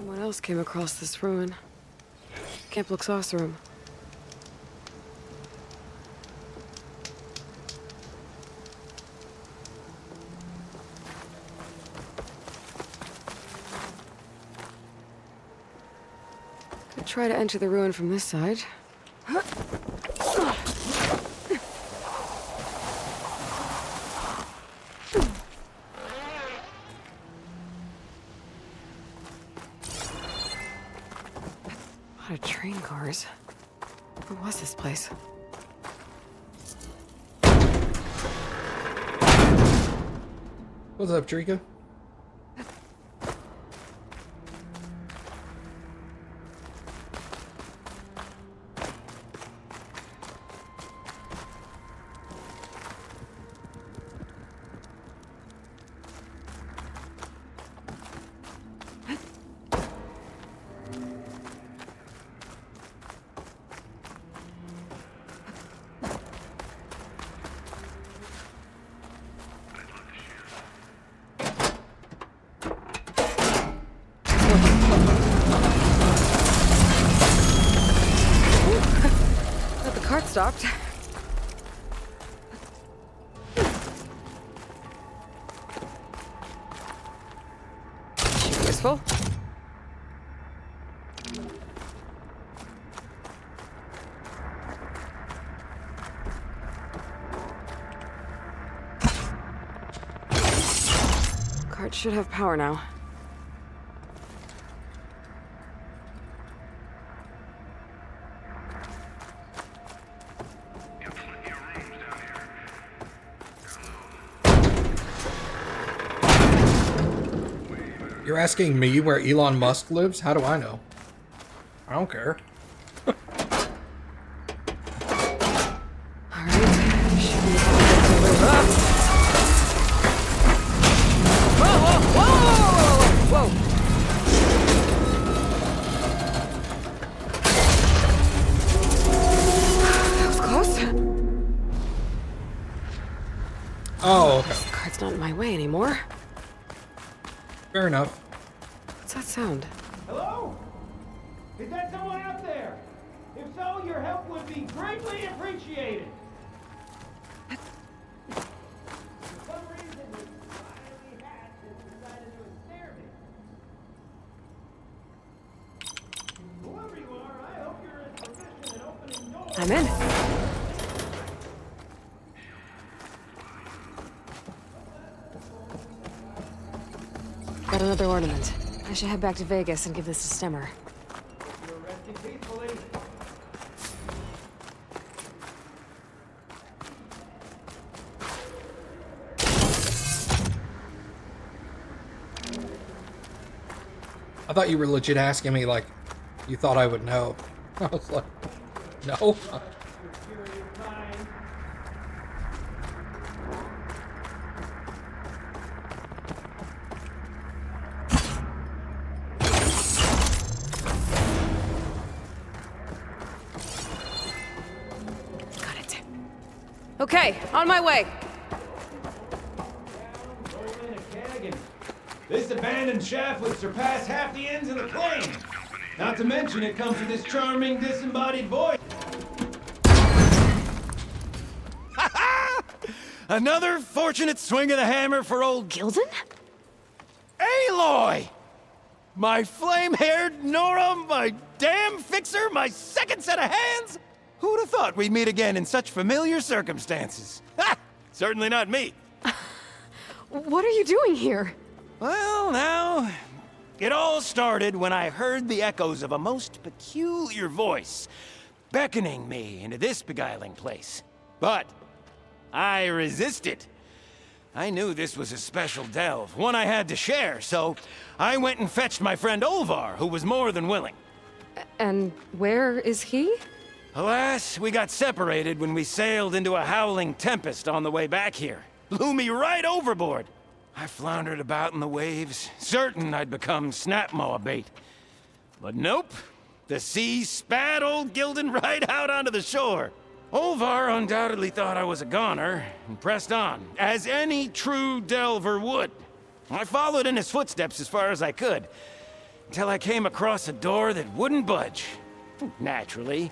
Someone else came across this ruin. Camp looks awesome. Could try to enter the ruin from this side. A lot of train cars. What was this place? What's up, Trika? Cart stopped. Useful. Cart should have power now. You're asking me where Elon Musk lives? How do I know? I don't care. Whoa! That was close. Oh, okay. This cart's not in my way anymore. Fair enough. What's that sound? Hello? Is that someone out there? If so, your help would be greatly appreciated. For some reason, this wily hat has decided to snare me. Whoever you are, I hope you're as proficient in opening doors. I'm in. Got another ornament. I should head back to Vegas and give this to Stemmer. You're resting peacefully. I thought you were legit asking me, like, you thought I would know. I was like, no. Your curious mind. Got it. Okay, on my way. Rolling a keg and this abandoned shaft would surpass half the ends of the plane. Not to mention it comes with this charming disembodied voice. Another fortunate swing of the hammer for old Gildan? Aloy! My flame-haired Nora, my damn fixer, my second set of hands! Who'd have thought we'd meet again in such familiar circumstances? Ha! Certainly not me. What are you doing here? Well, now, it all started when I heard the echoes of a most peculiar voice beckoning me into this beguiling place. But I resisted. I knew this was a special delve, one I had to share, so I went and fetched my friend Olvar, who was more than willing. And where is he? Alas, we got separated when we sailed into a howling tempest on the way back here. Blew me right overboard. I floundered about in the waves, certain I'd become snapmaw bait. But nope, the sea spat old Gildan right out onto the shore. Olvar undoubtedly thought I was a goner, and pressed on, as any true delver would. I followed in his footsteps as far as I could, until I came across a door that wouldn't budge. Naturally,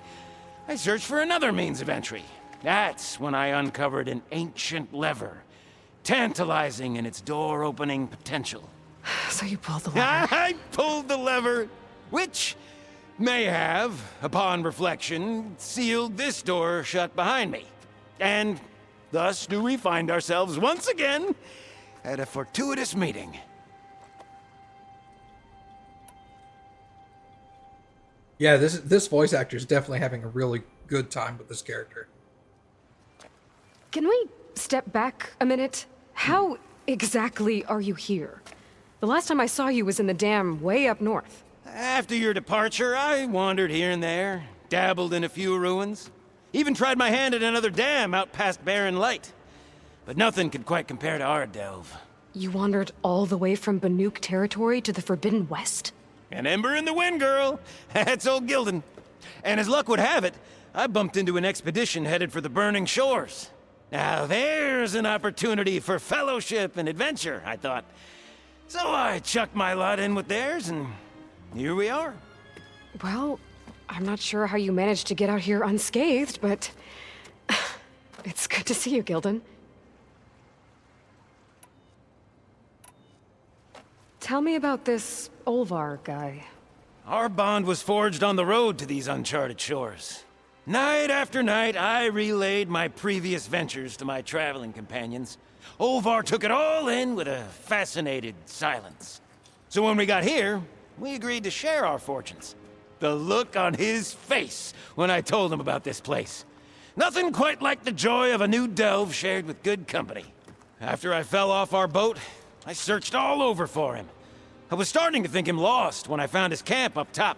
I searched for another means of entry. That's when I uncovered an ancient lever, tantalizing in its door-opening potential. So you pulled the lever. I pulled the lever, which may have, upon reflection, sealed this door shut behind me. And thus do we find ourselves once again at a fortuitous meeting. Yeah, this voice actor is definitely having a really good time with this character. Can we step back a minute? How exactly are you here? The last time I saw you was in the dam way up north. After your departure, I wandered here and there, dabbled in a few ruins, even tried my hand at another dam out past Barren Light. But nothing could quite compare to our delve. You wandered all the way from Banuk territory to the Forbidden West? An ember in the wind, girl. That's old Gildan. And as luck would have it, I bumped into an expedition headed for the Burning Shores. Now there's an opportunity for fellowship and adventure, I thought. So I chucked my lot in with theirs, and here we are. Well, I'm not sure how you managed to get out here unscathed, but it's good to see you, Gildan. Tell me about this Olvar guy. Our bond was forged on the road to these uncharted shores. Night after night, I relayed my previous ventures to my traveling companions. Olvar took it all in with a fascinated silence. So when we got here, we agreed to share our fortunes. The look on his face when I told him about this place. Nothing quite like the joy of a new delve shared with good company. After I fell off our boat, I searched all over for him. I was starting to think him lost when I found his camp up top.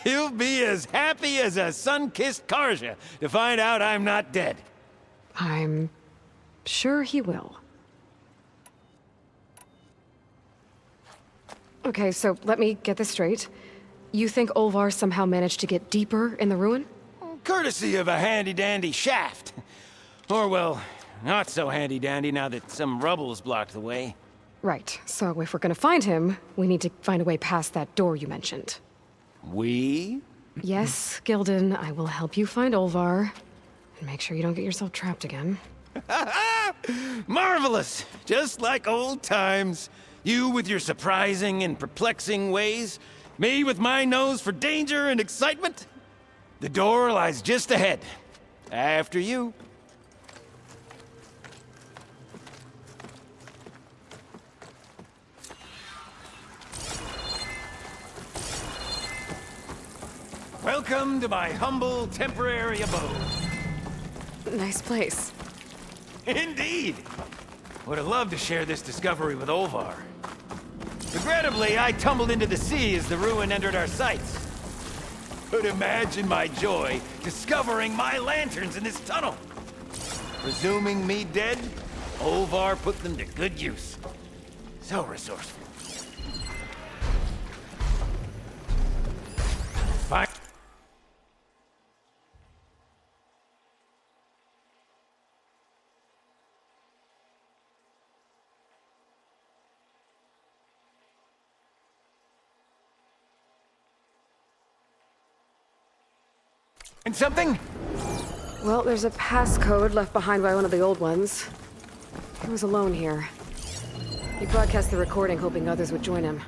He'll be as happy as a sun-kissed Karja to find out I'm not dead. I'm sure he will. Okay, so let me get this straight. You think Olvar somehow managed to get deeper in the ruin? Courtesy of a handy-dandy shaft. Or, well, not so handy-dandy now that some rubble's blocked the way. Right, so if we're gonna find him, we need to find a way past that door you mentioned. We? Yes, Gildan, I will help you find Olvar. And make sure you don't get yourself trapped again. Marvelous! Just like old times. You with your surprising and perplexing ways. Me with my nose for danger and excitement. The door lies just ahead. After you. Welcome to my humble, temporary abode. Nice place. Indeed! Would have loved to share this discovery with Olvar. Regrettably, I tumbled into the sea as the ruin entered our sights. But imagine my joy discovering my lanterns in this tunnel. Presuming me dead, Olvar put them to good use. So resourceful. Fine. And something? Well, there's a passcode left behind by one of the old ones. He was alone here. He broadcast the recording, hoping others would join him.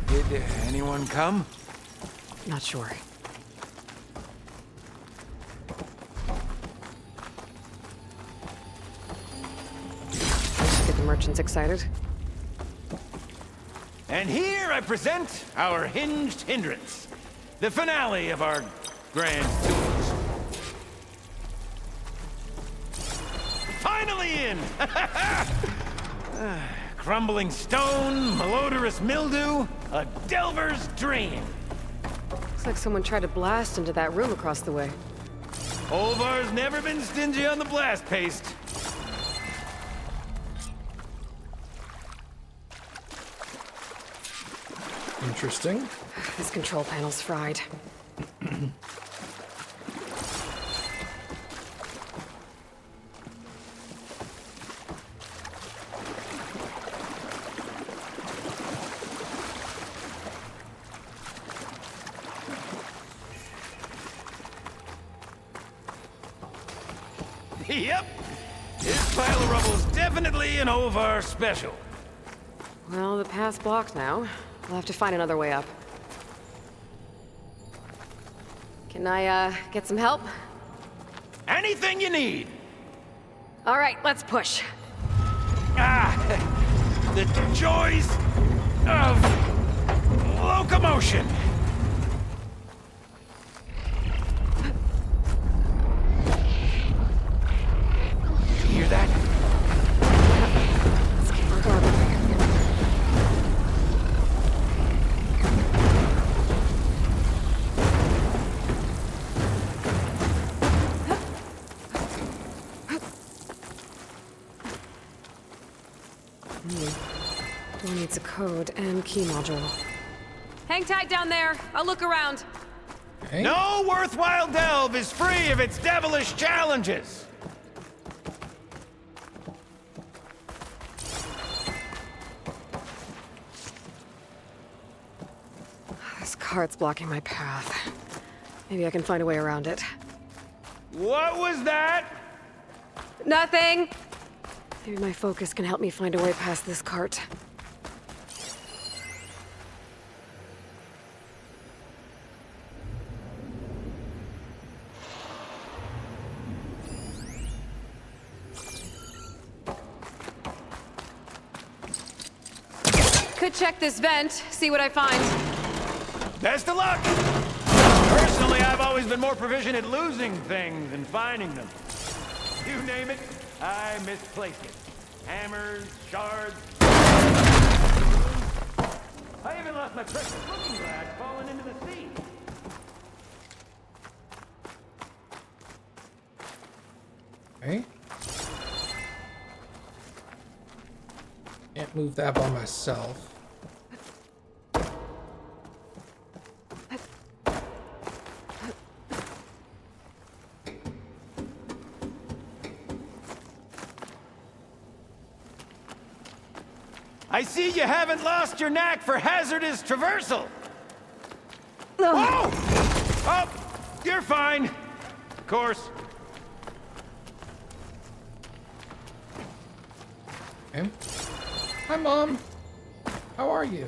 Did anyone come? Not sure. Get the merchants excited. And here I present our hinged hindrance. The finale of our grand tours. Finally in! Crumbling stone, malodorous mildew, a delver's dream. Looks like someone tried to blast into that room across the way. Olvar's never been stingy on the blast paste. Interesting. This control panel's fried. Yep. This pile of rubble's definitely an Ovar special. Well, the path's blocked now. We'll have to find another way up. Can I, get some help? Anything you need. All right, let's push. Ah, the joys of locomotion. You hear that? Let's keep on going. Door needs a code and key module. Hang tight down there. I'll look around. Okay. No worthwhile delve is free of its devilish challenges. This cart's blocking my path. Maybe I can find a way around it. What was that? Nothing! Maybe my focus can help me find a way past this cart. Could check this vent, see what I find. Best of luck! Personally, I've always been more proficient at losing things than finding them. You name it, I misplaced it. Hammers, shards... I even lost my precious looking glass falling into the sea. Okay. Can't move that by myself. I see you haven't lost your knack for hazardous traversal. Ugh. Whoa! Oh, you're fine. Of course. Okay. Hi, Mom. How are you?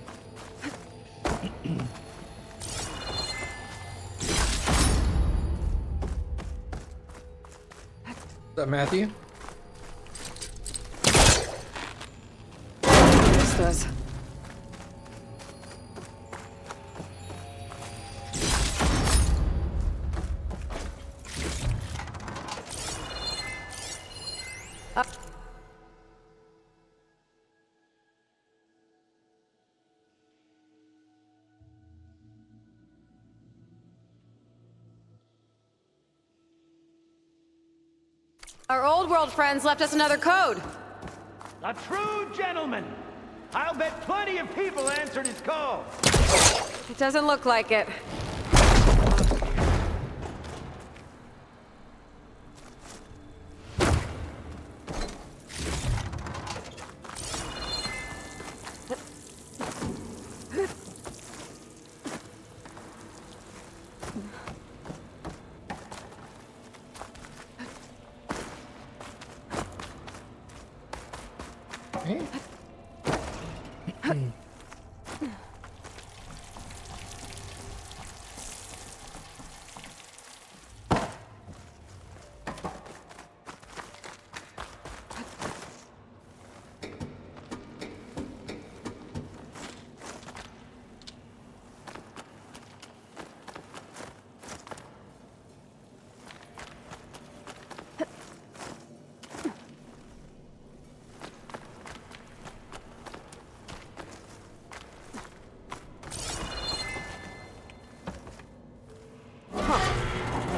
What's up, Matthew? What's this? Our old world friends left us another code. A true gentleman. I'll bet plenty of people answered his call. It doesn't look like it. Okay.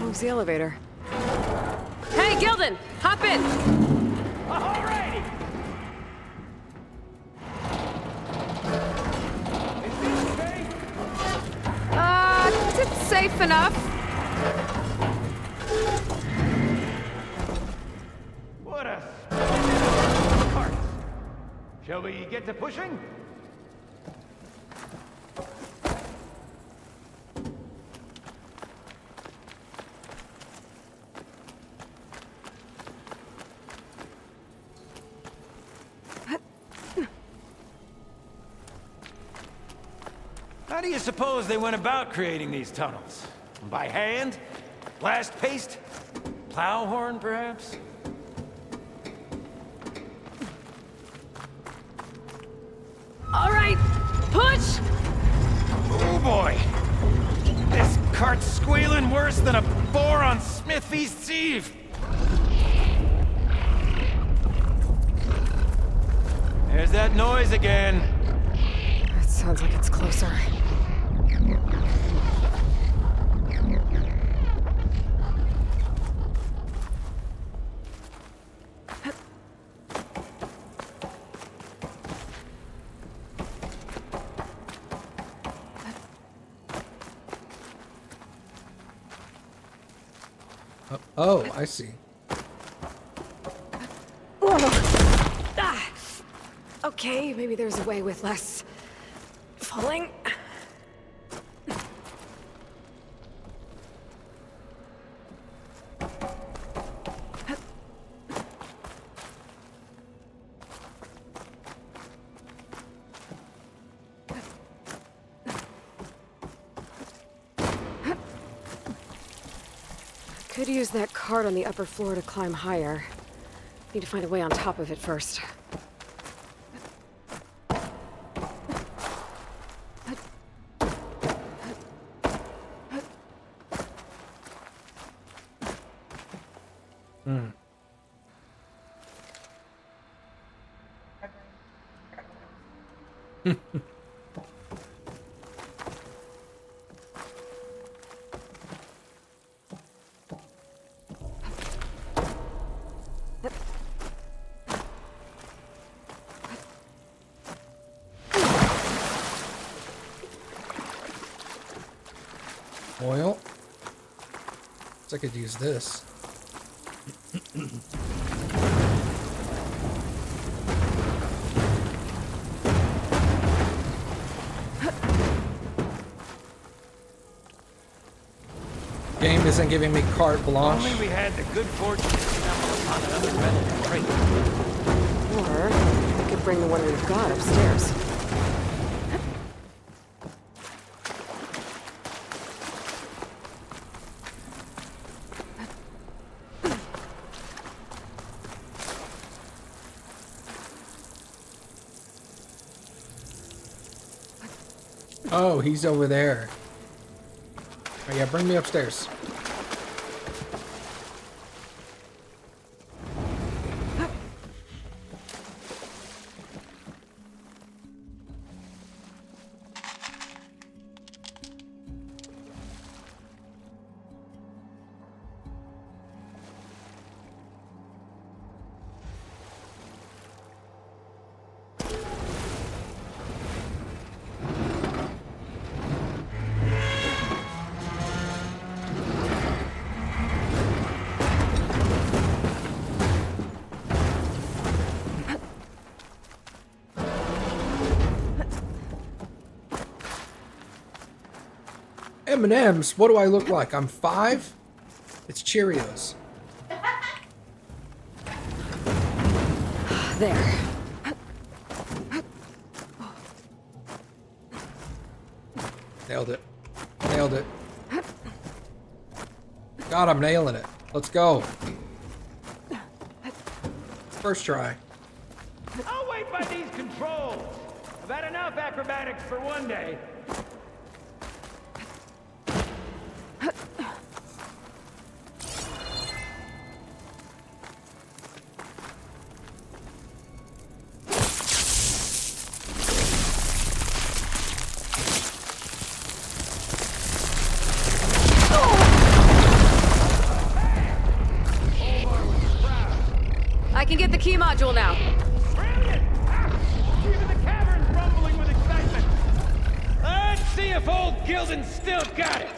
Moves the elevator. Hey, Gildan! Hop in! Alrighty. Is this okay? safe enough. What a cart. Shall we get to pushing? How do you suppose they went about creating these tunnels? By hand? Blast paste? Plow horn, perhaps? All right, push! Oh boy! This cart's squealing worse than a boar on Smith Feast's Eve! There's that noise again. It sounds like it's closer. Oh, I see. Ah. Okay, maybe there's a way with less falling. Could use that cart on the upper floor to climb higher. Need to find a way on top of it first. Oil. So I could use this. Game isn't giving me carte blanche. Only we had the good fortune to stumble upon another metal crate. Or I could bring the one we've got upstairs. Oh, he's over there. Oh yeah, bring me upstairs. M&M's, what do I look like? I'm 5? It's Cheerios. There. Nailed it. Nailed it. God, I'm nailing it. Let's go. First try. I'll wait by these controls. I've had enough acrobatics for one day. I can get the key module now. Brilliant! Even the cavern's rumbling with excitement. Let's see if old Gilden's still got it.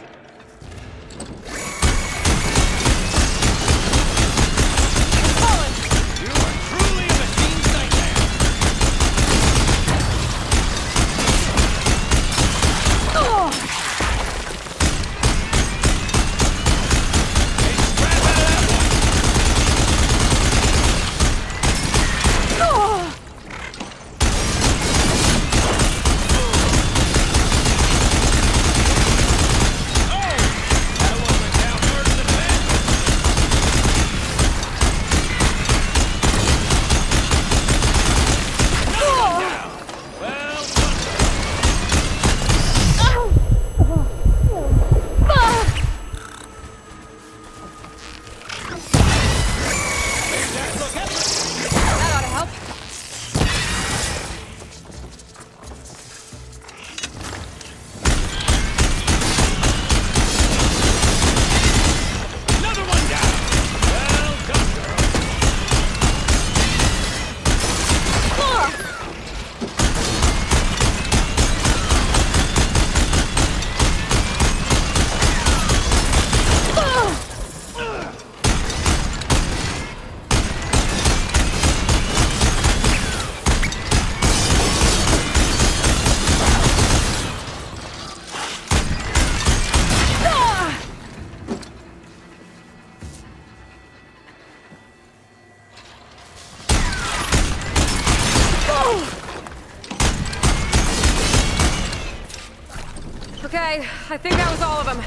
Okay, I think that was all of them.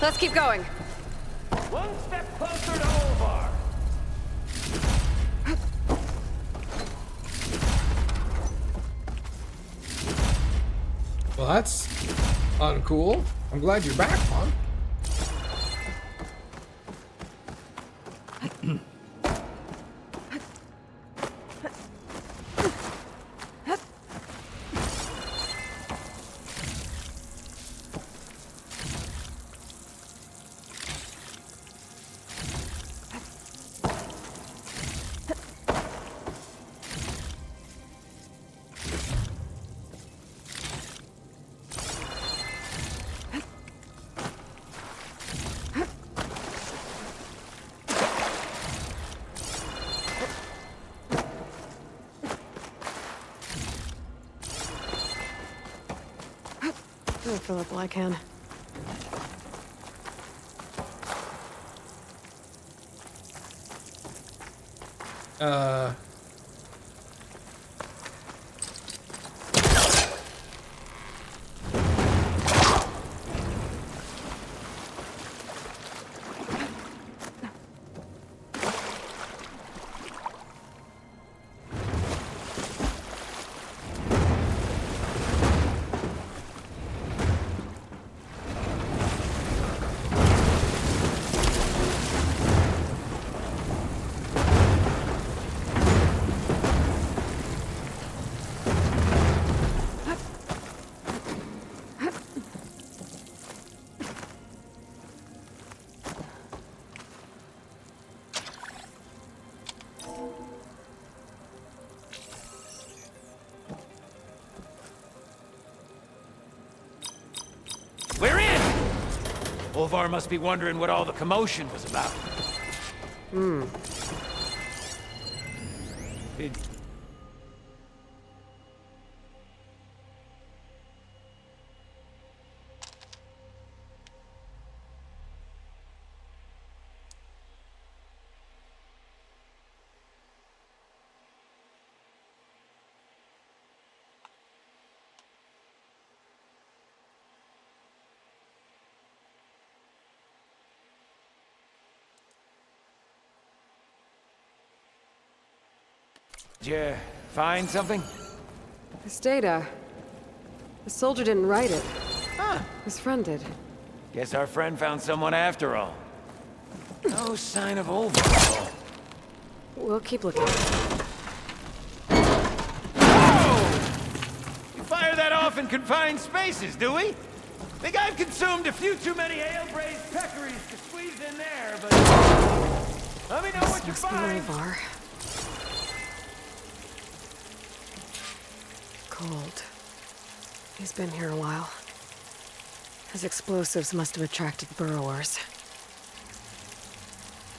Let's keep going. One step closer to Olvar. Well, that's uncool. I'm glad you're back, Mom. I'll fill up all I can. Uh... We're in! Olvar must be wondering what all the commotion was about. Did... Did you find something? This data. The soldier didn't write it. Huh. His friend did. Guess our friend found someone after all. No sign of Olvar. We'll keep looking. Whoa! We fire that off in confined spaces, do we? Think I've consumed a few too many ale-braised peccaries to squeeze in there, but... Let me know what you Must be find. Olvar. Cold. He's been here a while. His explosives must have attracted burrowers.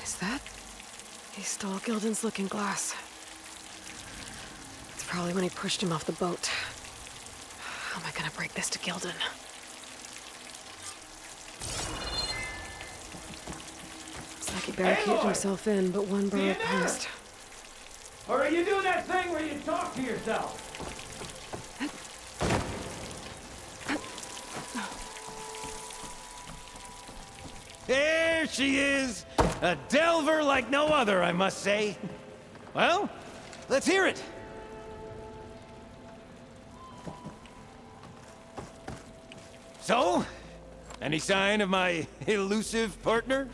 Is that? He stole Gildan's looking glass. It's probably when he pushed him off the boat. How am I gonna break this to Gildan? Looks like he barricaded himself in, but one burrow passed. Or are you doing that thing where you talk to yourself? There she is! A delver like no other, I must say. Well, let's hear it. So, any sign of my elusive partner?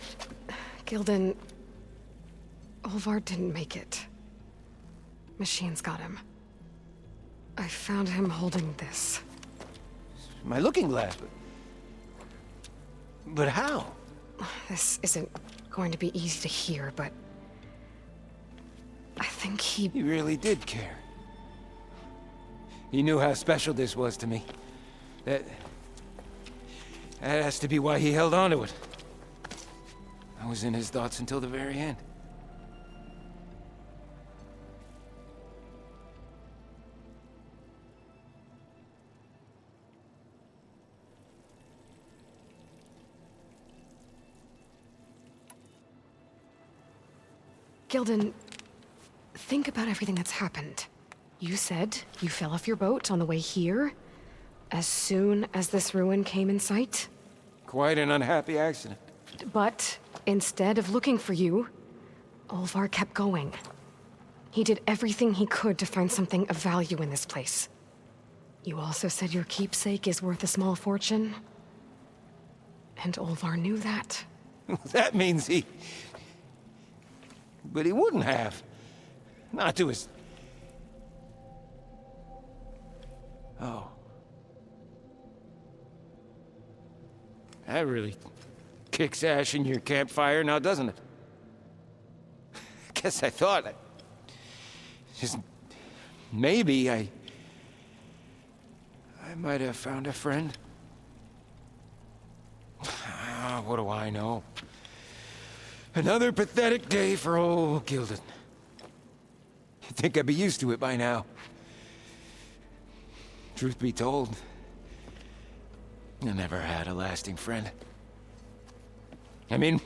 Gildan... Olvar didn't make it. Machines got him. I found him holding this. My looking glass, but how? This isn't going to be easy to hear, but... I think he... He really did care. He knew how special this was to me. That has to be why he held on to it. I was in his thoughts until the very end. Gildan, think about everything that's happened. You said you fell off your boat on the way here. as soon as this ruin came in sight. Quite an unhappy accident. But instead of looking for you, Olvar kept going. He did everything he could to find something of value in this place. You also said your keepsake is worth a small fortune. And Olvar knew that. That means he... But he wouldn't have. Not to his... Oh. That really kicks ash in your campfire now, doesn't it? Guess I thought... Just... Maybe I might have found a friend. What do I know? Another pathetic day for old Gildan. You'd think I'd be used to it by now. Truth be told, I never had a lasting friend. I mean,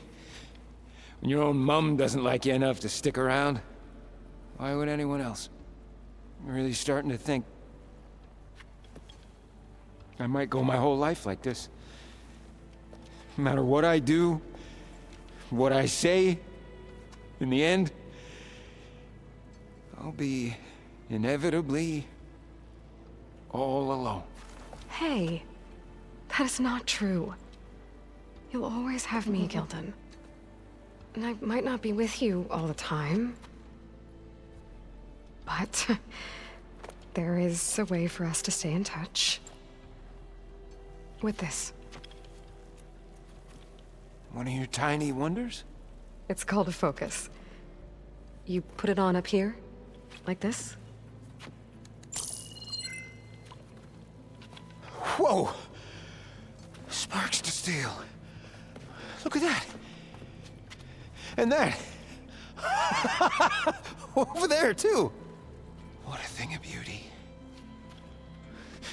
when your own mum doesn't like you enough to stick around, why would anyone else? I'm really starting to think I might go my whole life like this. No matter what I do, what I say, in the end, I'll be inevitably all alone. Hey, that is not true. You'll always have me, Gildan. And I might not be with you all the time. But there is a way for us to stay in touch. With this. One of your tiny wonders? It's called a focus. You put it on up here, like this. Whoa! Sparks to steel. Look at that. And that. Over there, too. What a thing of beauty.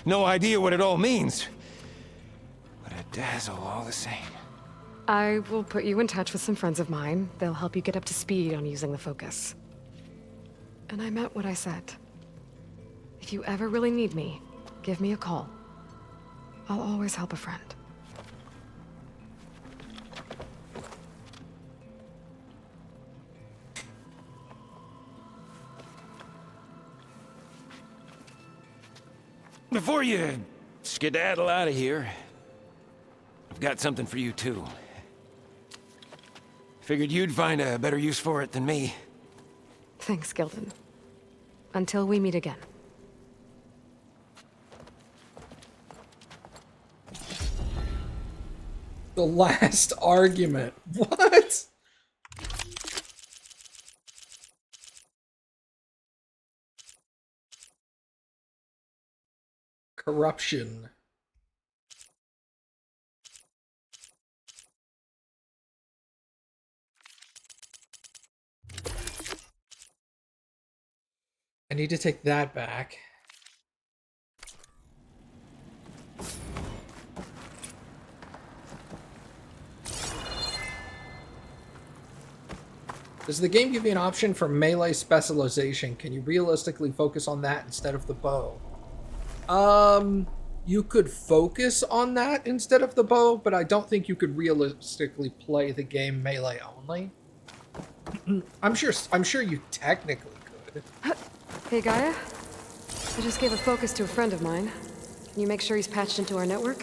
No idea what it all means. But a dazzle all the same. I will put you in touch with some friends of mine. They'll help you get up to speed on using the focus. And I meant what I said. If you ever really need me, give me a call. I'll always help a friend. Before you skedaddle out of here, I've got something for you, too. Figured you'd find a better use for it than me. Thanks, Gildan. Until we meet again. The last argument. What? Corruption. I need to take that back. Does the game give you an option for melee specialization? Can you realistically focus on that instead of the bow? You could focus on that instead of the bow, but I don't think you could realistically play the game melee only. I'm sure you technically could. Hey, Gaia. I just gave a focus to a friend of mine. Can you make sure he's patched into our network?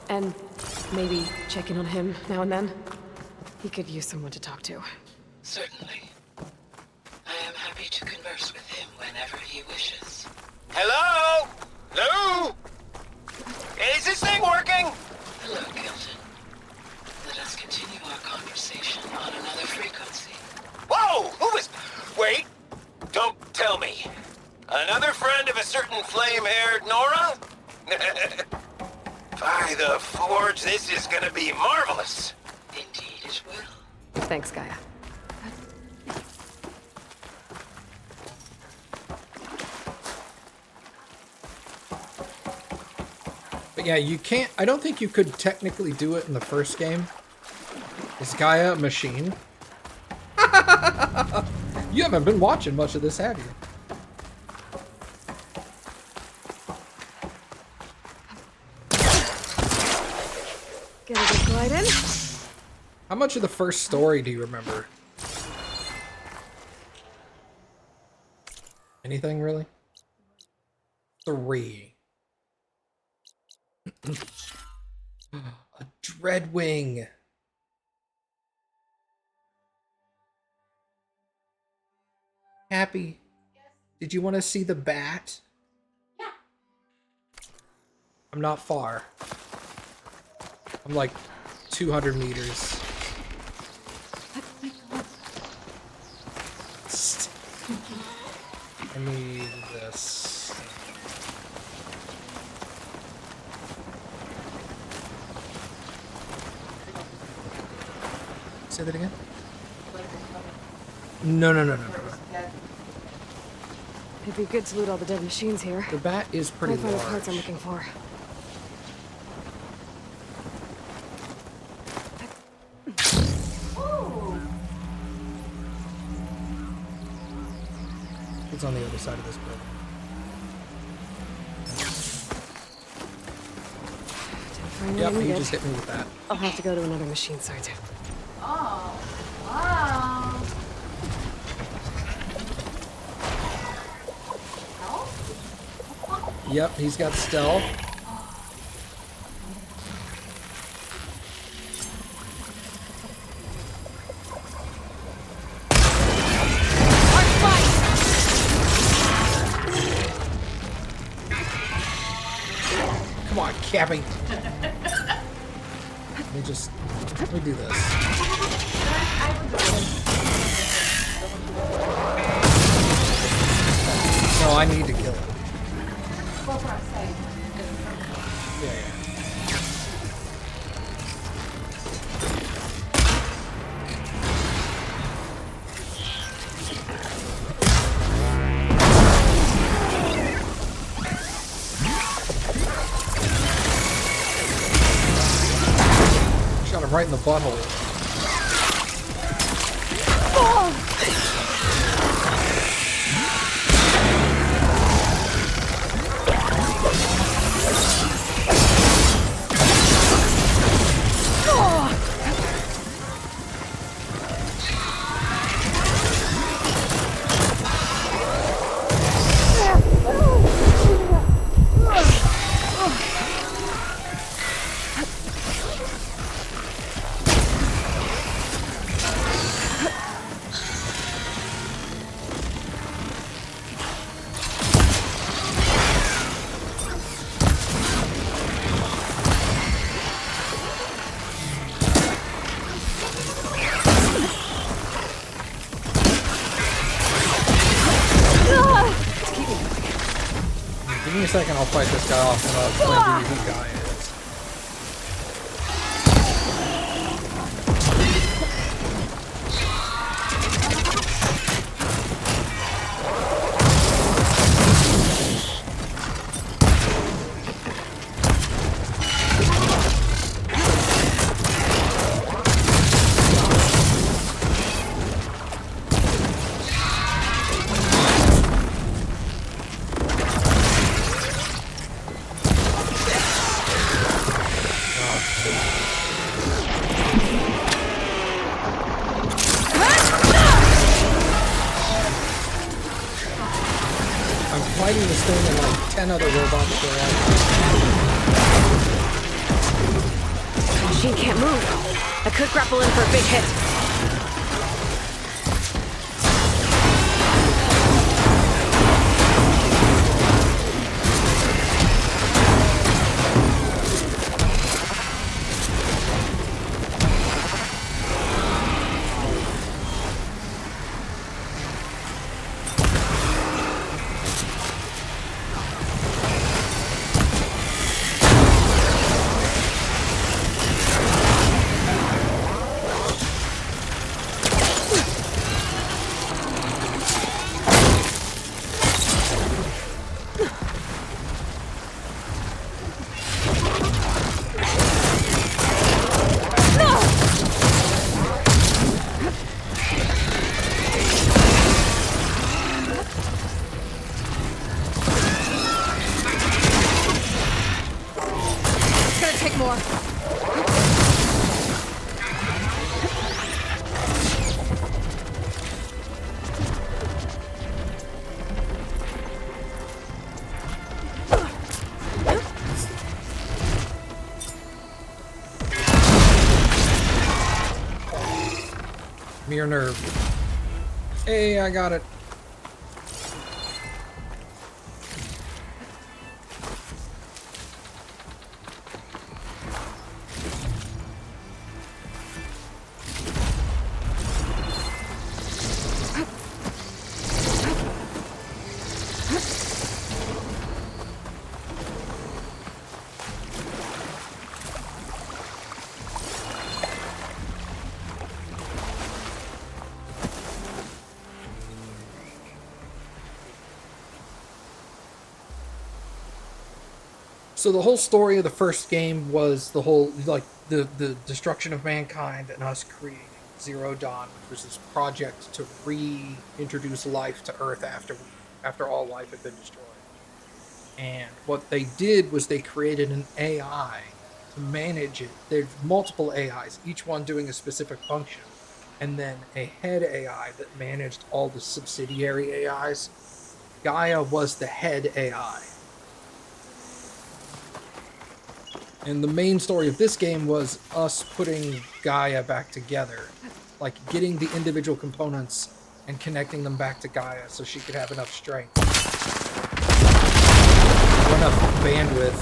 And maybe check in on him now and then? He could use someone to talk to. Certainly. I am happy to converse with him whenever he wishes. Hello? Hello? Is this thing working? Hello, Gildan. Let us continue our conversation on another frequency. Whoa! Who is... Wait. Don't tell me. Another friend of a certain flame-haired Nora? By the forge, this is gonna be marvelous. Indeed it will. Thanks, Gaia. But yeah, you can't... I don't think you could technically do it in the first game. Is Gaia a machine? You haven't been watching much of this, have you? Get a good glide in. How much of the first story do you remember? Anything, really? 3. A Dreadwing! Happy, did you want to see the bat? Yeah. I'm not far. I'm like 200 meters. I need this. Say that again? No. It'd be good to loot all the dead machines here. The bat is pretty Might find the large. parts I'm looking for. It's on the other side of this building. Didn't find Yep, what I he needed. just hit me with that. I'll have to go to another machine site. Oh, wow. Yep, he's got stealth. Come on, Cappy. Let me do this. No, I need to kill him. Yeah. Shot him right in the butthole. Give me a second, I'll fight this guy off and I'll explain to you who guy is. Fighting this thing and like 10 other robots go on. Machine can't move. I could grapple in for a big hit. Take more. me your nerve. Hey, I got it. So the whole story of the first game was the whole, like, the destruction of mankind and us creating Zero Dawn, which was this project to reintroduce life to Earth after all life had been destroyed. And what they did was they created an AI to manage it. There's multiple AIs, each one doing a specific function, and then a head AI that managed all the subsidiary AIs. Gaia was the head AI. And the main story of this game was us putting Gaia back together. Like, getting the individual components and connecting them back to Gaia so she could have enough strength. Enough bandwidth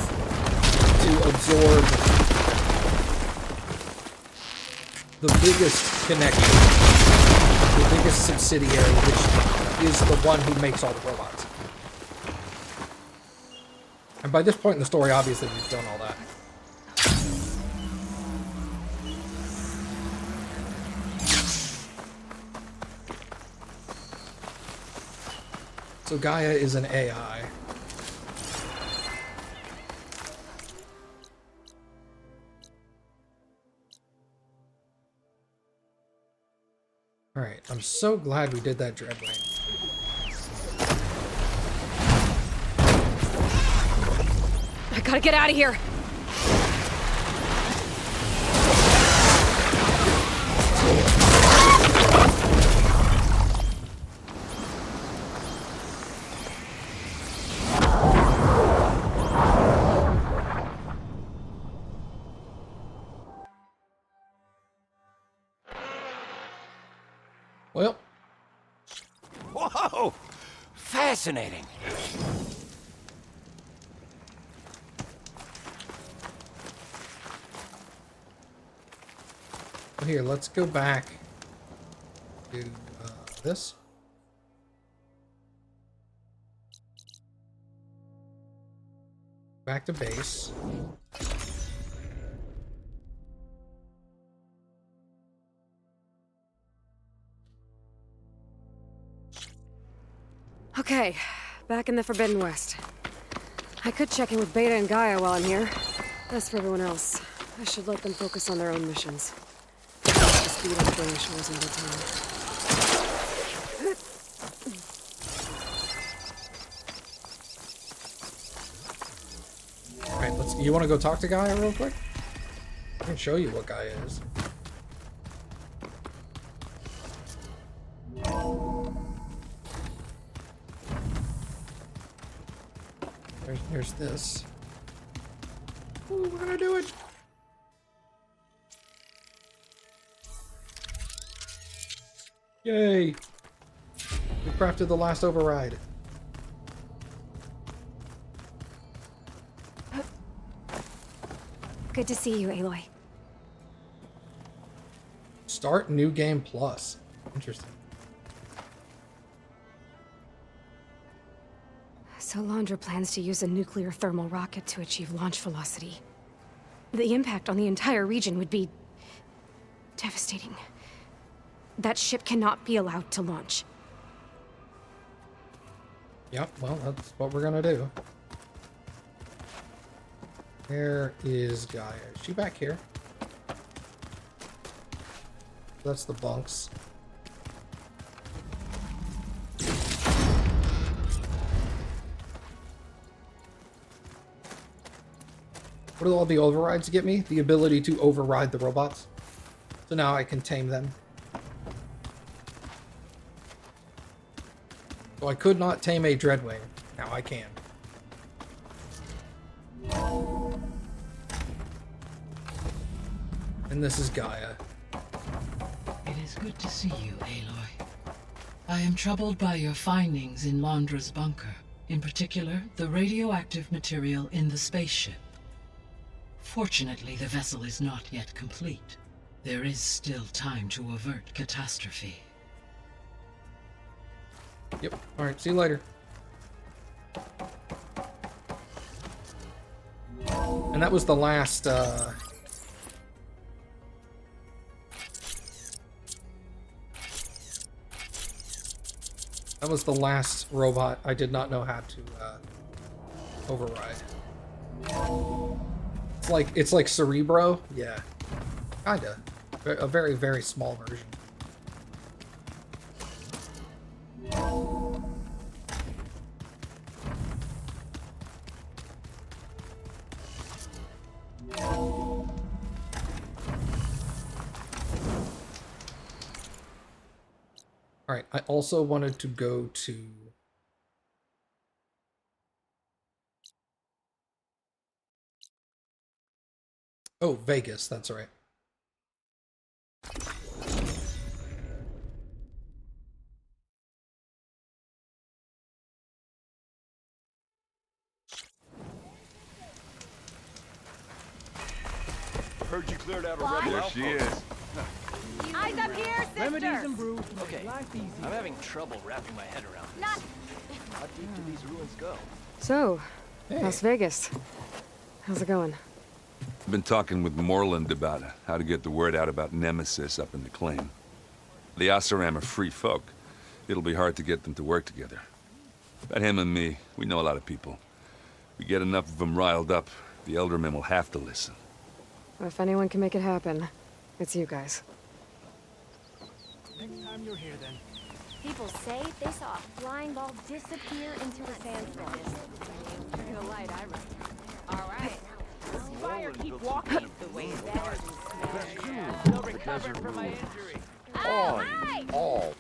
to absorb the biggest connection. The biggest subsidiary, which is the one who makes all the robots. And by this point in the story, obviously, we've done all that. So Gaia is an AI. Alright, I'm so glad we did that Dreadwing. I gotta get out of here! Well, Whoa! Fascinating. here, let's go back to this. Back to base. Okay, back in the Forbidden West. I could check in with Beta and Gaia while I'm here. As for everyone else, I should let them focus on their own missions. To speed up bringing shores into town. Alright, let's. You want to go talk to Gaia real quick? I can show you what Gaia is. There's this. Ooh, we're gonna do it. Yay! We crafted the last override. Good to see you, Aloy. Start new game plus. Interesting. So Landra plans to use a nuclear thermal rocket to achieve launch velocity. The impact on the entire region would be devastating. That ship cannot be allowed to launch. Yep, well, that's what we're gonna do. Where is Gaia? Is she back here? That's the bunks. What do all the overrides get me? The ability to override the robots. So now I can tame them. So I could not tame a Dreadwing. Now I can. And this is Gaia. It is please. Good to see you, Aloy. I am troubled by your findings in Londra's bunker. In particular, the radioactive material in the spaceship. Fortunately, the vessel is not yet complete. There is still time to avert catastrophe. Yep. Alright, see you later. And that was the last, that was the last robot I did not know how to, override. It's like Cerebro? Yeah. Kinda. A very, very small version. Alright, I also wanted to go to... Oh, Vegas, that's right. Heard you cleared out a rebel. There she is. Eyes up here, sister! Remedies and brews. Okay, I'm having trouble wrapping my head around this. How deep do these ruins go? So, Hey. Las Vegas. How's it going? I've been talking with Moreland about how to get the word out about Nemesis up in the claim. The Oseram are free folk. It'll be hard to get them to work together. But him and me, we know a lot of people. We get enough of them riled up, the Eldermen will have to listen. If anyone can make it happen, it's you guys. Next time you're here, then. People say they saw a flying ball disappear into a sandstorm. You're the light I run. All right. Fire, keep walking. The way better than Still recovering from my injury. All.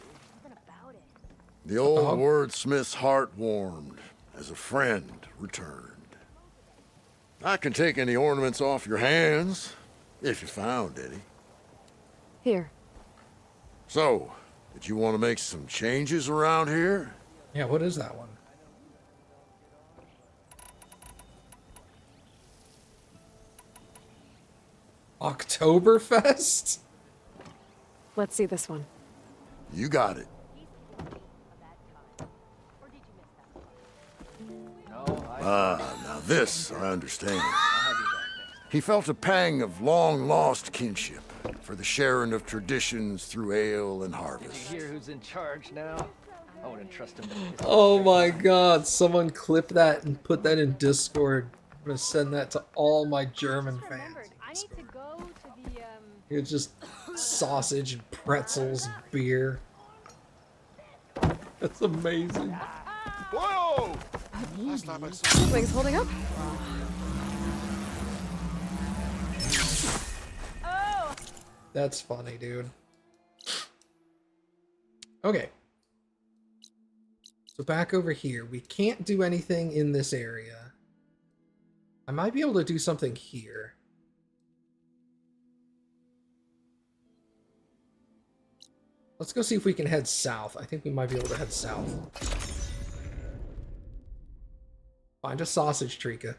The old wordsmith's heart warmed as a friend returned. I can take any ornaments off your hands, if you found any. Here. So, did you want to make some changes around here? Yeah, what is that one? Oktoberfest? Let's see this one. You got it. Now this I understand. He felt a pang of long-lost kinship for the sharing of traditions through ale and harvest. Hear who's in charge now? I wouldn't trust him to his Oh my god, someone clip that and put that in Discord. I'm gonna send that to all my German fans. I need to go to the, It's just sausage and pretzels and beer. That's amazing. Whoa! Last time I saw Wings holding up? That's funny, dude. Okay. So back over here. We can't do anything in this area. I might be able to do something here. Let's go see if we can head south. I think we might be able to head south. Find a sausage, Trika.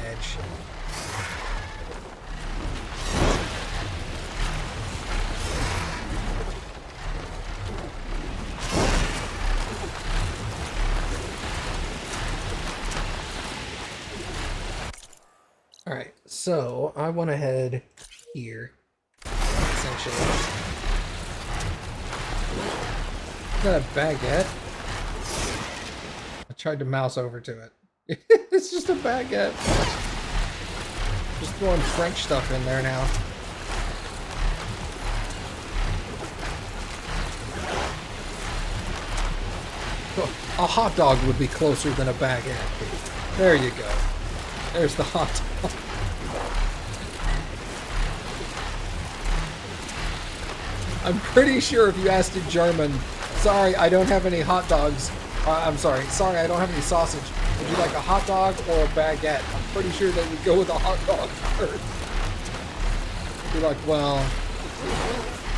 Edge. Alright, so I want to head here, essentially. Is that a baguette? I tried to mouse over to it. It's just a baguette. Just throwing French stuff in there now. A hot dog would be closer than a baguette. There you go. There's the hot dog. I'm pretty sure if you asked in German, sorry, I don't have any hot dogs. I'm sorry, I don't have any sausage. Would you like a hot dog or a baguette? I'm pretty sure they would go with a hot dog first. Be like, well,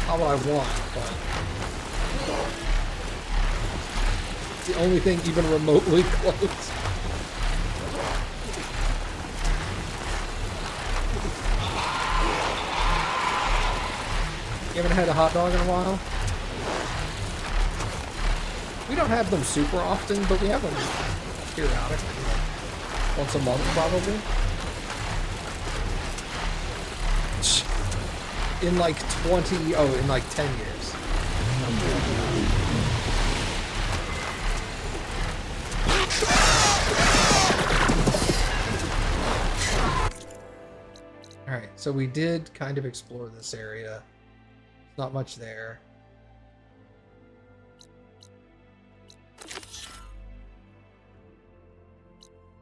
not what I want, but it's the only thing even remotely close. You haven't had a hot dog in a while? We don't have them super often, but we have them periodically. Like once a month, probably. In like 10 years. Alright, so we did kind of explore this area. Not much there.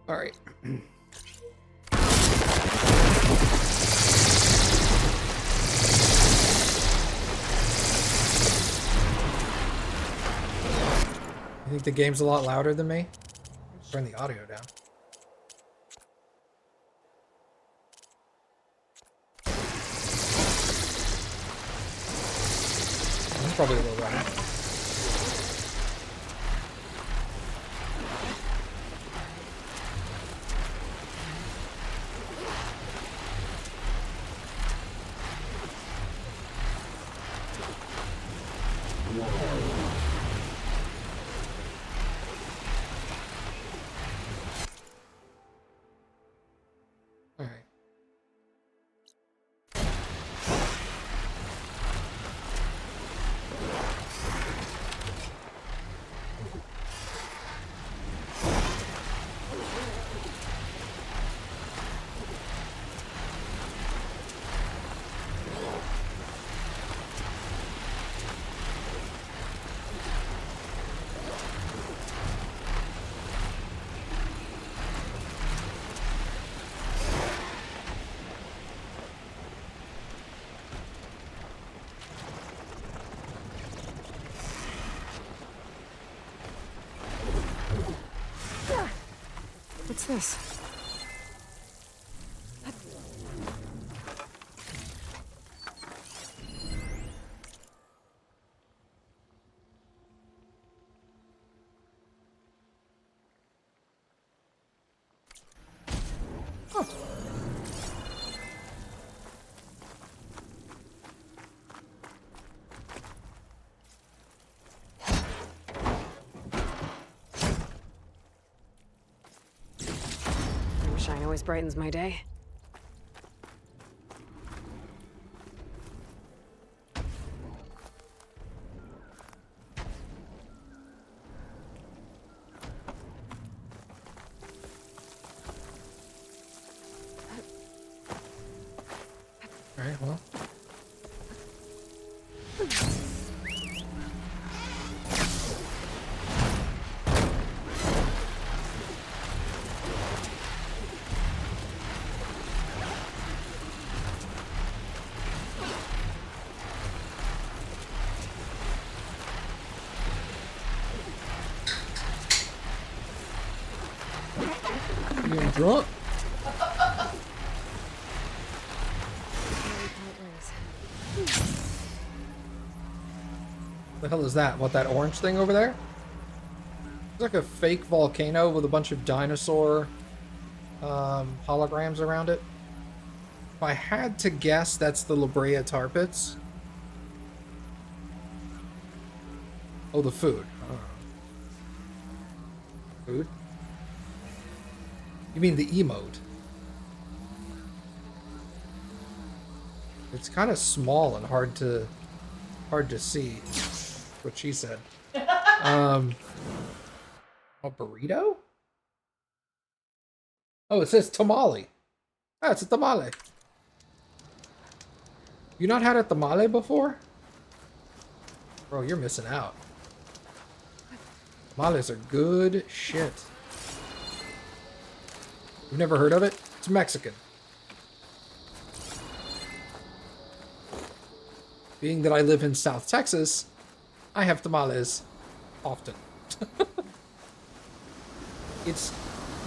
All right. You think the game's a lot louder than me? Turn the audio down. That's probably a little louder. What's this? Shine always brightens my day. All right, well. You getting drunk? The hell is that? What, that orange thing over there? It's like a fake volcano with a bunch of dinosaur holograms around it. If I had to guess, that's the La Brea tar pits. Oh, the food. Food? You mean the emote? It's kind of small and hard to see. That's what she said. A burrito? Oh, it says tamale. Ah, it's a tamale. You not had a tamale before? Bro, you're missing out. Tamales are good shit. You've never heard of it? It's Mexican. Being that I live in South Texas, I have tamales often.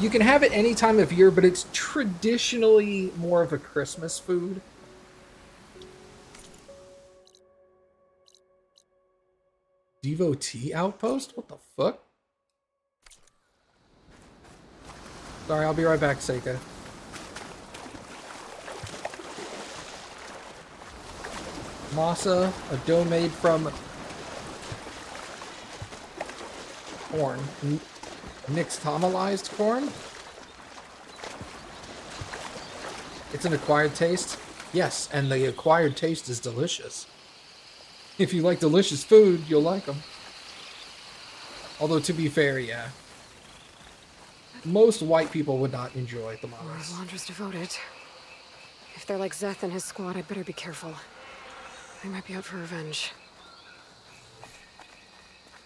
You can have it any time of year, but it's traditionally more of a Christmas food. Devotee outpost? What the fuck? Sorry, I'll be right back, Seika. Masa, a dough made from corn. Nixtamalized corn? It's an acquired taste? Yes, and the acquired taste is delicious. If you like delicious food, you'll like them. Although, to be fair, yeah. Most white people would not enjoy tamales. Londra's devoted. If they're like Zeth and his squad, I'd better be careful. They might be out for revenge.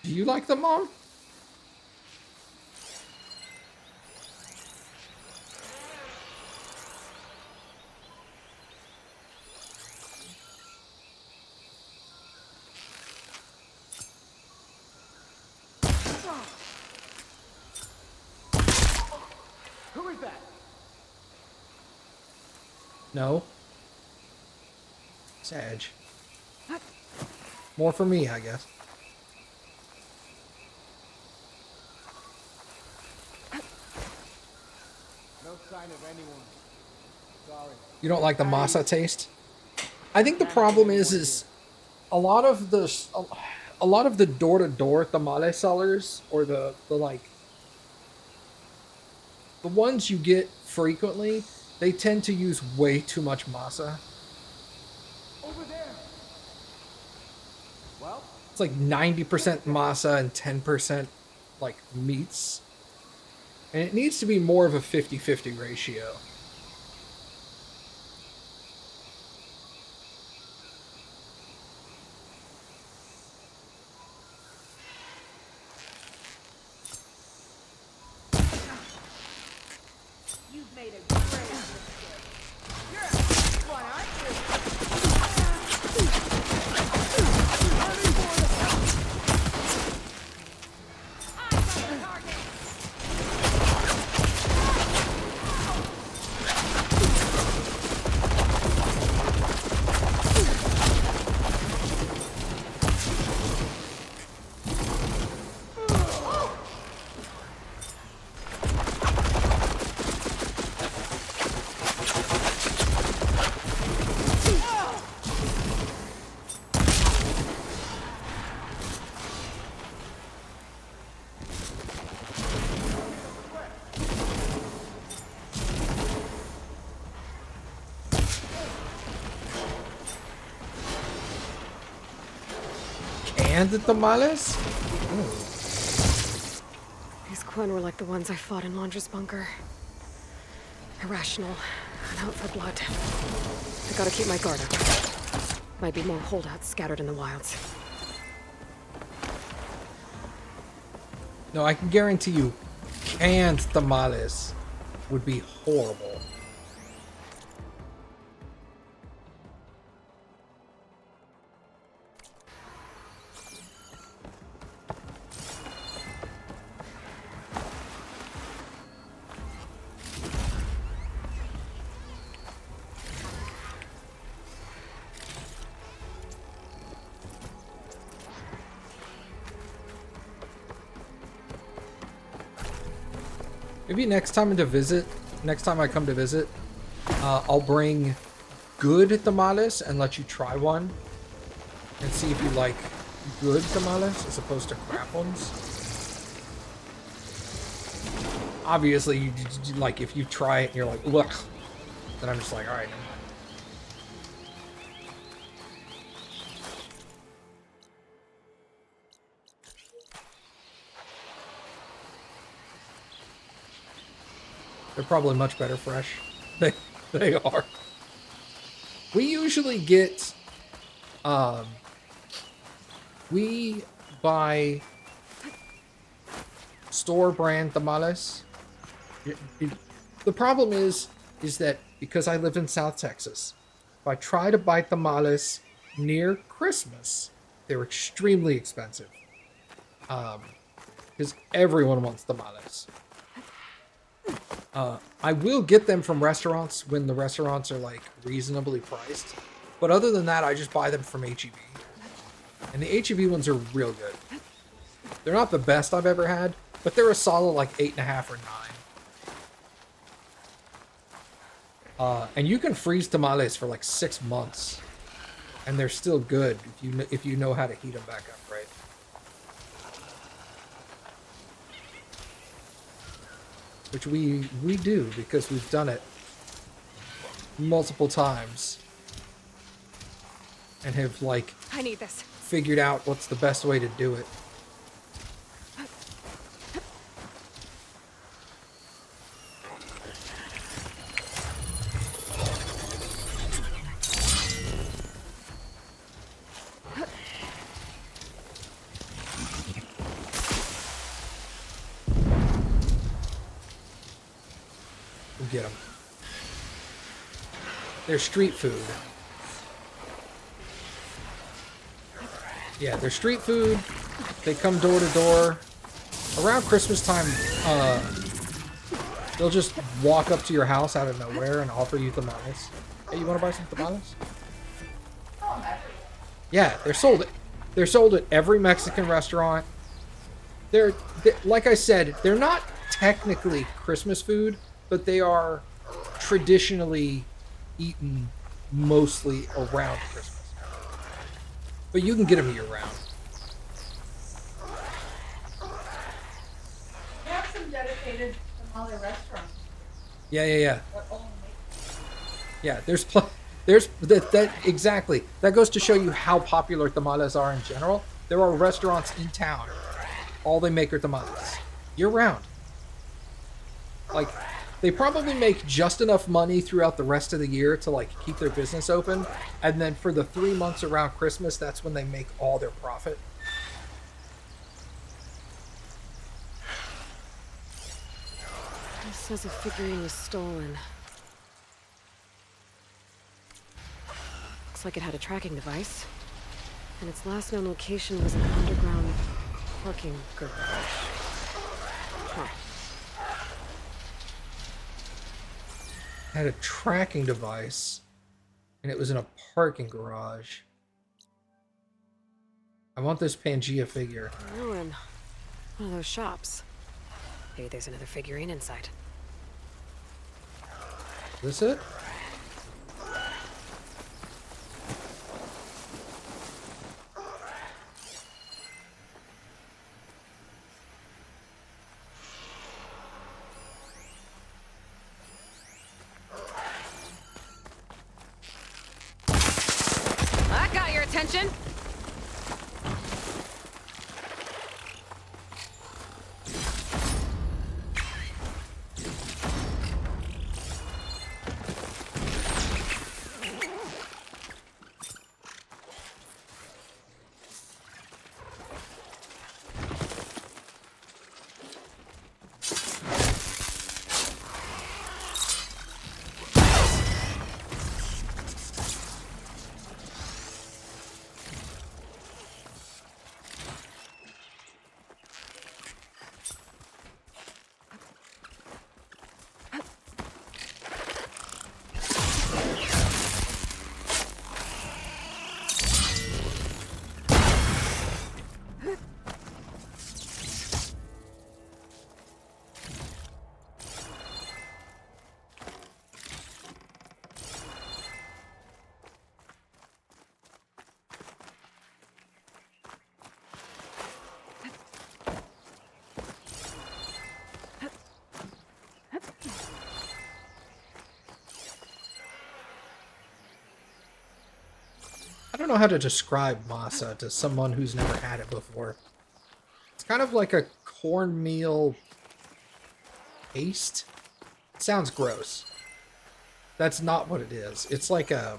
Do you like them, Mom? Who is that? No. Sag. More for me, I guess. No sign of anyone. Sorry. You don't like the masa taste? I think the problem is a lot of the door-to-door tamale sellers, or the ones you get frequently, they tend to use way too much masa. Over there. Well, It's like 90% masa and 10% like meats. And it needs to be more of a 50-50 ratio. You've made a great mistake. You're a big one, aren't And the tamales? These Quen were like the ones I fought in Londra's bunker. Irrational and out for blood. I gotta keep my guard up. Might be more holdouts scattered in the wilds. No, I can guarantee you, canned tamales would be horrible. Maybe next time I come to visit, I'll bring good tamales and let you try one and see if you like good tamales as opposed to crap ones. Obviously, you like if you try it and you're like, look, then I'm just like, all right, never mind. They're probably much better fresh. They are. We usually get, we buy store brand tamales. The problem is that because I live in South Texas, if I try to buy tamales near Christmas. They're extremely expensive. Because everyone wants tamales. I will get them from restaurants when the restaurants are like reasonably priced. But other than that, I just buy them from HEB. And the HEB ones are real good. They're not the best I've ever had, but they're a solid like 8.5 or 9. And you can freeze tamales for like 6 months. And they're still good if you know how to heat them back up right. Which we do because we've done it multiple times. And have like I need this. figured out what's the best way to do it. We'll get them. They're street food. Yeah, they're street food. They come door to door. Around Christmas time, they'll just walk up to your house out of nowhere and offer you tamales. Hey, you want to buy some tamales? Yeah, they're sold. They're sold at every Mexican restaurant. They're like I said, they're not technically Christmas food, but they are traditionally eaten mostly around Christmas. But you can get them year-round. We have some dedicated tamale restaurants. Yeah. Yeah, there's that exactly. That goes to show you how popular tamales are in general. There are restaurants in town. All they make are tamales. Year-round. Like, they probably make just enough money throughout the rest of the year to like keep their business open, and then for the 3 months around Christmas, that's when they make all their profit. This says a figurine was stolen. Looks like it had a tracking device, and its last known location was an underground parking garage. Huh. Had a tracking device, and it was in a parking garage. I want this Pangea figure. Oh, in one of those shops. Maybe there's another figurine inside. Is this it? That got your attention? I don't know how to describe masa to someone who's never had it before. It's kind of like a cornmeal paste. It sounds gross. That's not what it is. It's like a...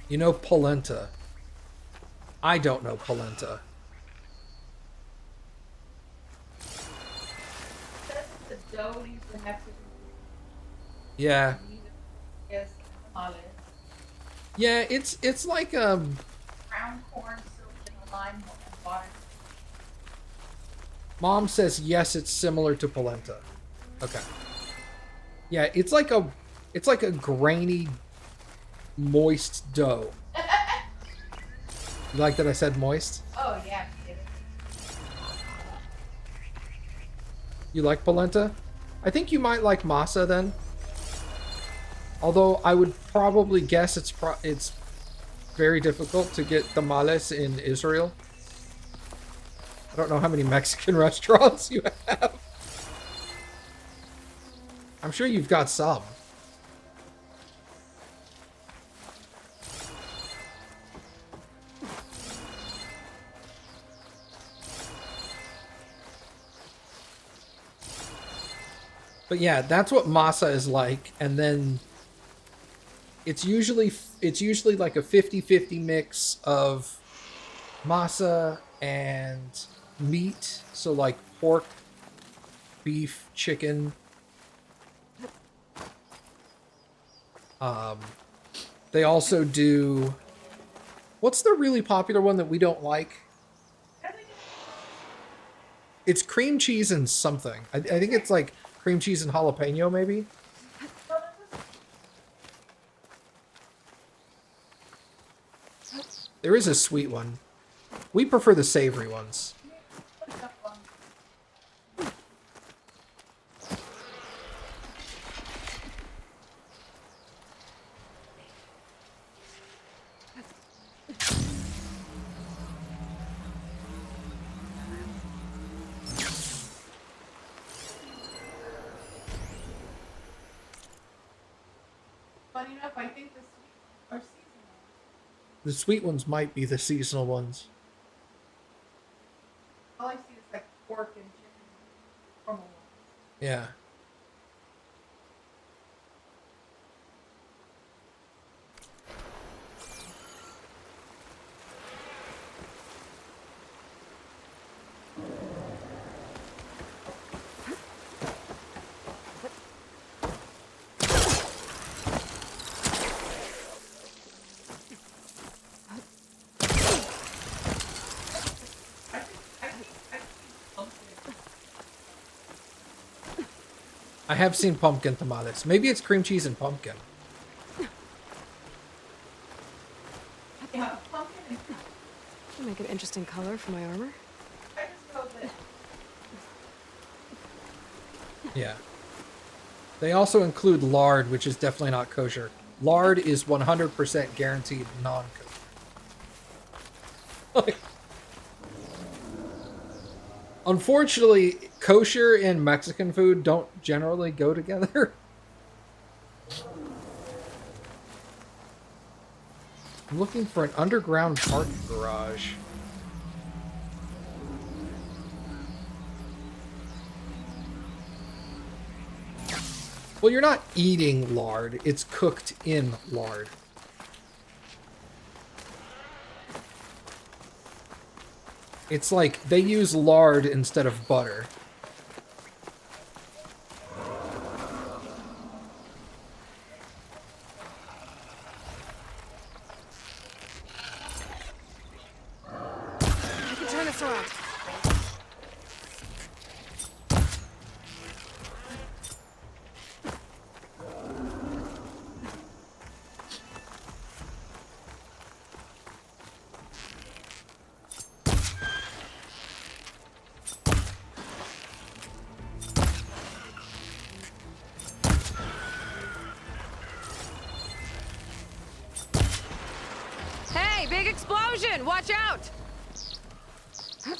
You know polenta. I don't know polenta. That's the dough used in Mexican. Yeah. Yes, tamales. Yeah, it's like Ground corn soaked in a lime water. Mom says yes, it's similar to polenta. Okay. Yeah, it's like a grainy, moist dough. You like that I said moist? Oh yeah. You like polenta? I think you might like masa then. Although I would probably guess it's very difficult to get tamales in Israel. I don't know how many Mexican restaurants you have. I'm sure you've got some. But yeah, that's what masa is like, and then it's usually like a 50-50 mix of masa and meat, so like pork, beef, chicken. They also do, what's the really popular one that we don't like? It's cream cheese and something. I think it's like cream cheese and jalapeno, maybe? There is a sweet one. We prefer the savory ones. Funny enough, I think the sweet are seasonal. The sweet ones might be the seasonal ones. All I see is like pork and chicken from a wall. Yeah. I have seen pumpkin tamales. Maybe it's cream cheese and pumpkin. Yeah, pumpkin and That'll make an interesting color for my armor. I just know that Yeah. They also include lard, which is definitely not kosher. Lard is 100% guaranteed non-kosher. Unfortunately, kosher and Mexican food don't generally go together. I'm looking for an underground parking garage. Well, you're not eating lard, it's cooked in lard. It's like they use lard instead of butter. I can turn this around. Hey, big explosion! Watch out! I'll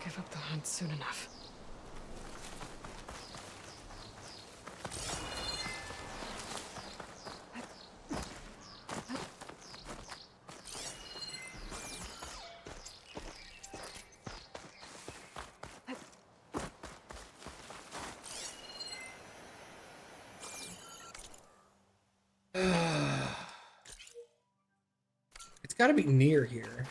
give up the hunt soon enough. got to be near here.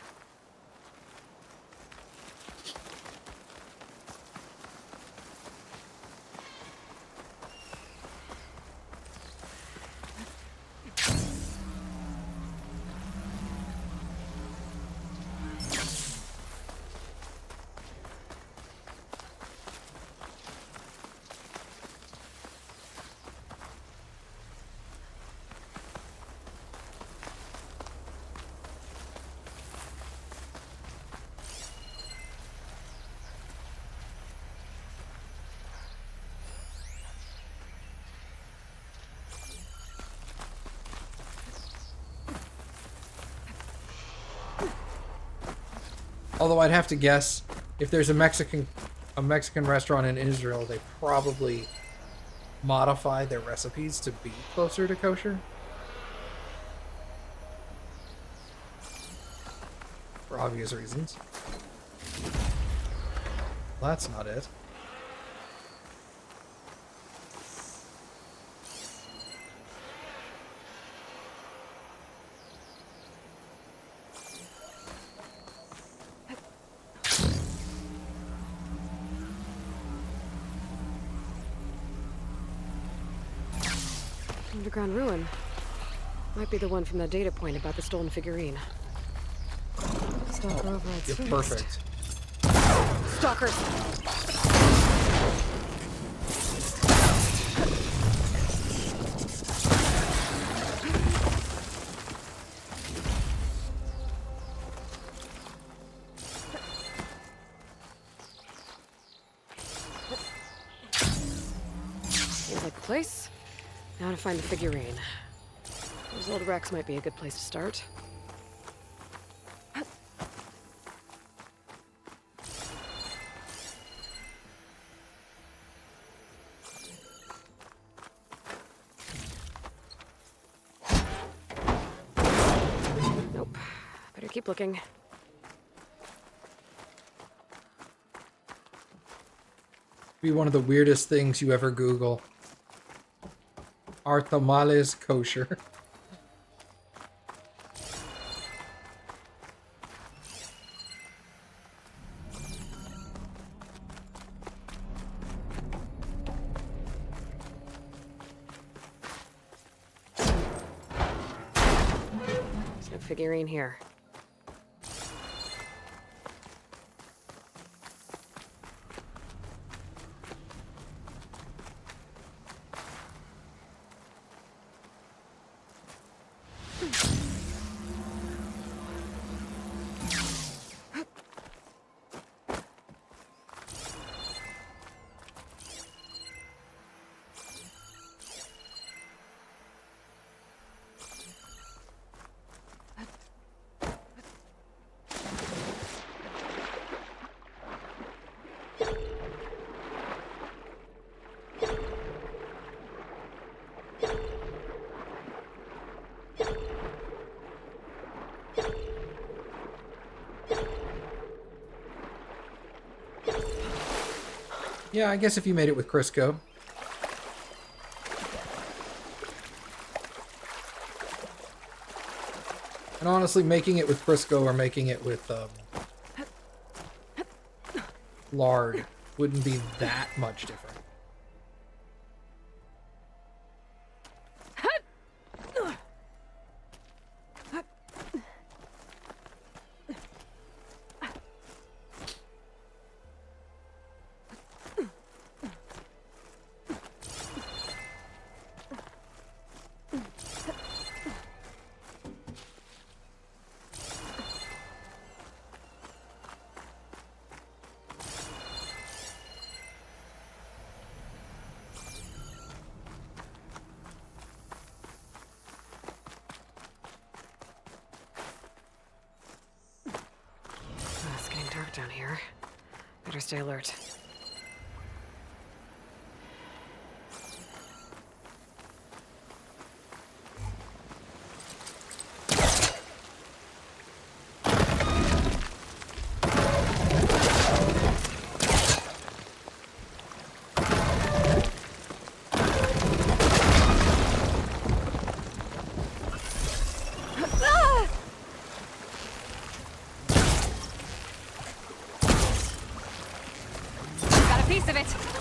Although I'd have to guess, if there's a Mexican restaurant in Israel, they probably modify their recipes to be closer to kosher. For obvious reasons. That's not it. Underground ruin. Might be the one from that data point about the stolen figurine. Stalker overrides You're first. perfect. Stalkers! Seems like the place. Now to find the figurine. Those old wrecks might be a good place to start. Nope. Better keep looking. Be one of the weirdest things you ever Google. Are tamales kosher? There's no figurine here. Yeah, I guess if you made it with Crisco. And honestly, making it with Crisco or making it with lard wouldn't be that much different. It's getting dark down here. Better stay alert. of it.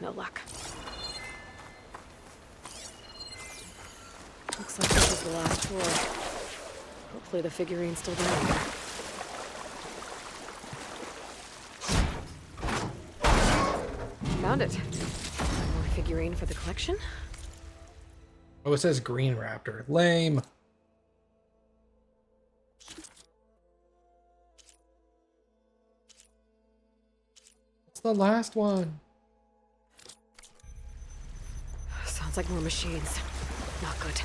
No luck. Looks like this is the last floor. Hopefully the figurine's still down here. Found it. One more figurine for the collection. Oh, it says Green Raptor. Lame. It's the last one. Sounds like more machines. Not good.